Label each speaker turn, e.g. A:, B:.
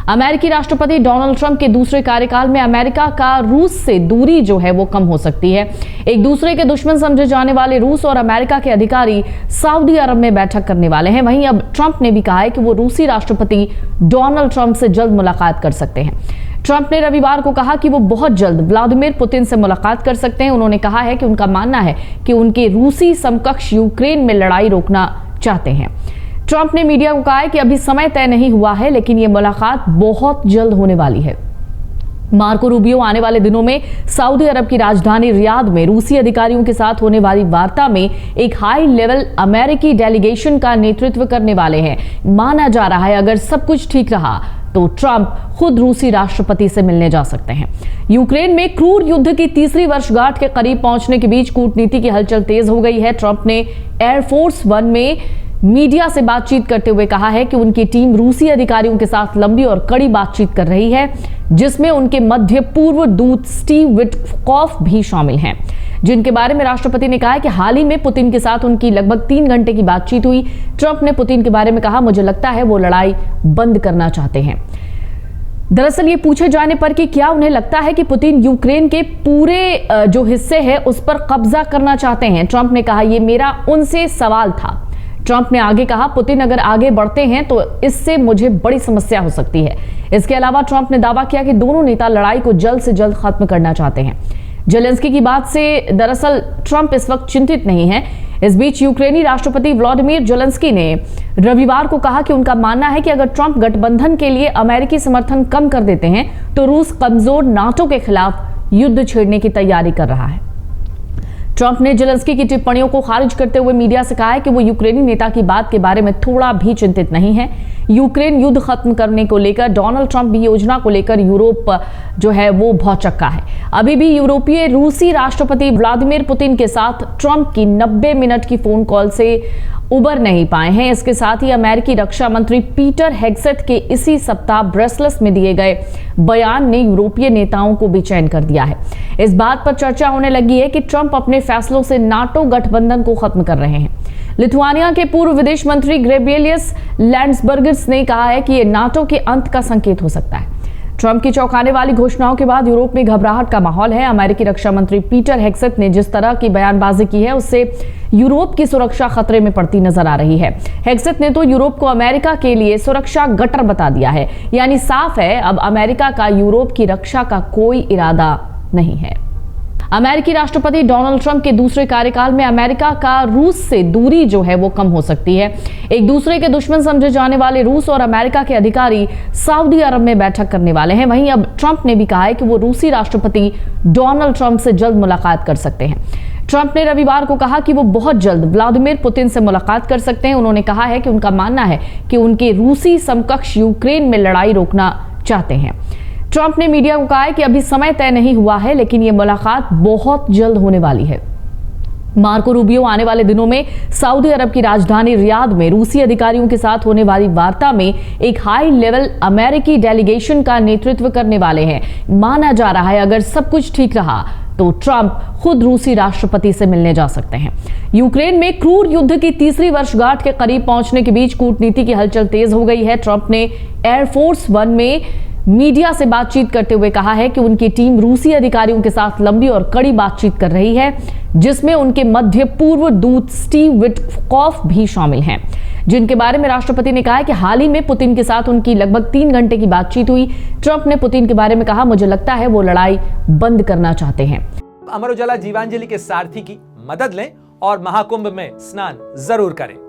A: अमेरिकी राष्ट्रपति Donald Trump के दूसरे कार्यकाल में अमेरिका का रूस से दूरी जो है वो कम हो सकती है। एक दूसरे के दुश्मन समझे जाने वाले रूस और अमेरिका के अधिकारी सऊदी अरब में बैठक करने वाले हैं। वहीं अब ट्रंप ने भी कहा है कि वो रूसी राष्ट्रपति डोनाल्ड ट्रंप से जल्द मुलाकात कर सकते हैं। ट्रंप ने रविवार को कहा कि वो बहुत जल्द व्लादिमीर पुतिन से मुलाकात कर सकते हैं। उन्होंने कहा है कि उनका मानना है कि उनके रूसी समकक्ष यूक्रेन में लड़ाई रोकना चाहते हैं। ट्रंप ने मीडिया को कहा है कि अभी समय तय नहीं हुआ है, लेकिन ये मुलाकात बहुत जल्द होने वाली है। मार्को रूबियो आने वाले दिनों में सऊदी अरब की राजधानी रियाद में रूसी अधिकारियों के साथ होने वाली वार्ता में एक हाई लेवल अमेरिकी डेलीगेशन का नेतृत्व करने वाले हैं। माना जा रहा है अगर सब कुछ ठीक रहा तो ट्रंप खुद रूसी राष्ट्रपति से मिलने जा सकते हैं। यूक्रेन में क्रूर युद्ध की तीसरी वर्षगांठ के करीब पहुंचने के बीच कूटनीति की हलचल तेज हो गई है। ट्रंप ने एयरफोर्स वन में मीडिया से बातचीत करते हुए कहा है कि उनकी टीम रूसी अधिकारियों के साथ लंबी और कड़ी बातचीत कर रही है, जिसमें उनके मध्य पूर्व दूत स्टीव विटकॉफ भी शामिल हैं, जिनके बारे में राष्ट्रपति ने कहा है कि हाल ही में पुतिन के साथ उनकी लगभग 3 घंटे की बातचीत हुई। ट्रंप ने पुतिन के बारे में कहा, मुझे लगता है वो लड़ाई बंद करना चाहते हैं। दरअसल ये पूछे जाने पर कि क्या उन्हें लगता है कि पुतिन यूक्रेन के पूरे जो हिस्से है उस पर कब्जा करना चाहते हैं, ट्रंप ने कहा ये मेरा उनसे सवाल था। ट्रंप ने आगे कहा, पुतिन अगर आगे बढ़ते हैं तो इससे मुझे बड़ी समस्या हो सकती है। इसके अलावा ट्रंप ने दावा किया कि दोनों नेता लड़ाई को जल्द से जल्द खत्म करना चाहते हैं। जेलेंस्की की बात से दरअसल ट्रंप इस वक्त चिंतित नहीं है। इस बीच यूक्रेनी राष्ट्रपति व्लादिमीर जेलेंस्की ने रविवार को कहा कि उनका मानना है कि अगर ट्रंप गठबंधन के लिए अमेरिकी समर्थन कम कर देते हैं तो रूस कमजोर नाटो के खिलाफ युद्ध छेड़ने की तैयारी कर रहा है। ट्रंप ने जेलेंस्की की टिप्पणियों को खारिज करते हुए मीडिया से कहा है कि वो यूक्रेनी नेता की बात के बारे में थोड़ा भी चिंतित नहीं है। यूक्रेन युद्ध खत्म करने को लेकर डोनाल्ड ट्रंप की योजना को लेकर यूरोप जो है वो भौचक्का है। अभी भी यूरोपीय रूसी राष्ट्रपति व्लादिमीर पुतिन के साथ ट्रंप की 90 मिनट की फोन कॉल से उबर नहीं पाए हैं। इसके साथ ही अमेरिकी रक्षा मंत्री पीटर हेग्सेथ के इसी सप्ताह ब्रसेल्स में दिए गए बयान ने यूरोपीय नेताओं को बेचैन कर दिया है। इस बात पर चर्चा होने लगी है कि ट्रंप अपने फैसलों से नाटो गठबंधन को खत्म कर रहे हैं। लिथुआनिया के पूर्व विदेश मंत्री ग्रेबिलियस लैंड्सबर्गिस ने कहा है कि यह नाटो के अंत का संकेत हो सकता है। ट्रंप की चौंकाने वाली घोषणाओं के बाद यूरोप में घबराहट का माहौल है। अमेरिकी रक्षा मंत्री पीटर हेग्सेथ ने जिस तरह की बयानबाजी की है उससे यूरोप की सुरक्षा खतरे में पड़ती नजर आ रही है। हेग्सेथ ने तो यूरोप को अमेरिका के लिए सुरक्षा गटर बता दिया है, यानी साफ है अब अमेरिका का यूरोप की रक्षा का कोई इरादा नहीं है। अमेरिकी राष्ट्रपति डोनाल्ड ट्रंप के दूसरे कार्यकाल में अमेरिका का रूस से दूरी जो है वो कम हो सकती है। एक दूसरे के दुश्मन समझे जाने वाले रूस और अमेरिका के अधिकारी सऊदी अरब में बैठक करने वाले हैं। वहीं अब ट्रंप ने भी कहा है कि वो रूसी राष्ट्रपति डोनाल्ड ट्रंप से जल्द मुलाकात कर सकते हैं। ट्रंप ने रविवार को कहा कि वो बहुत जल्द व्लादिमीर पुतिन से मुलाकात कर सकते हैं। उन्होंने कहा है कि उनका मानना है कि उनके रूसी समकक्ष यूक्रेन में लड़ाई रोकना चाहते हैं। ट्रंप ने मीडिया को कहा है कि अभी समय तय नहीं हुआ है, लेकिन ये मुलाकात बहुत जल्द होने वाली है। मार्को रूबियो आने वाले दिनों में सऊदी अरब की राजधानी रियाद में रूसी अधिकारियों के साथ होने वाली वार्ता में एक हाई लेवल अमेरिकी डेलीगेशन का नेतृत्व करने वाले हैं। माना जा रहा है अगर सब कुछ ठीक रहा तो ट्रंप खुद रूसी राष्ट्रपति से मिलने जा सकते हैं। यूक्रेन में क्रूर युद्ध की तीसरी वर्षगांठ के करीब पहुंचने के बीच कूटनीति की हलचल तेज हो गई है। ट्रंप ने एयरफोर्स वन में मीडिया से बातचीत करते हुए कहा है कि उनकी टीम रूसी अधिकारियों के साथ लंबी और कड़ी बातचीत कर रही है, जिसमें उनके मध्य पूर्व दूत स्टीव विटकॉफ भी शामिल हैं, जिनके बारे में राष्ट्रपति ने कहा है कि हाल ही में पुतिन के साथ उनकी लगभग 3 घंटे की बातचीत हुई। ट्रंप ने पुतिन के बारे में कहा, मुझे लगता है वो लड़ाई बंद करना चाहते हैं।
B: अमर उजाला जीवांजलि के सारथी की मदद लें और महाकुंभ में स्नान जरूर करें।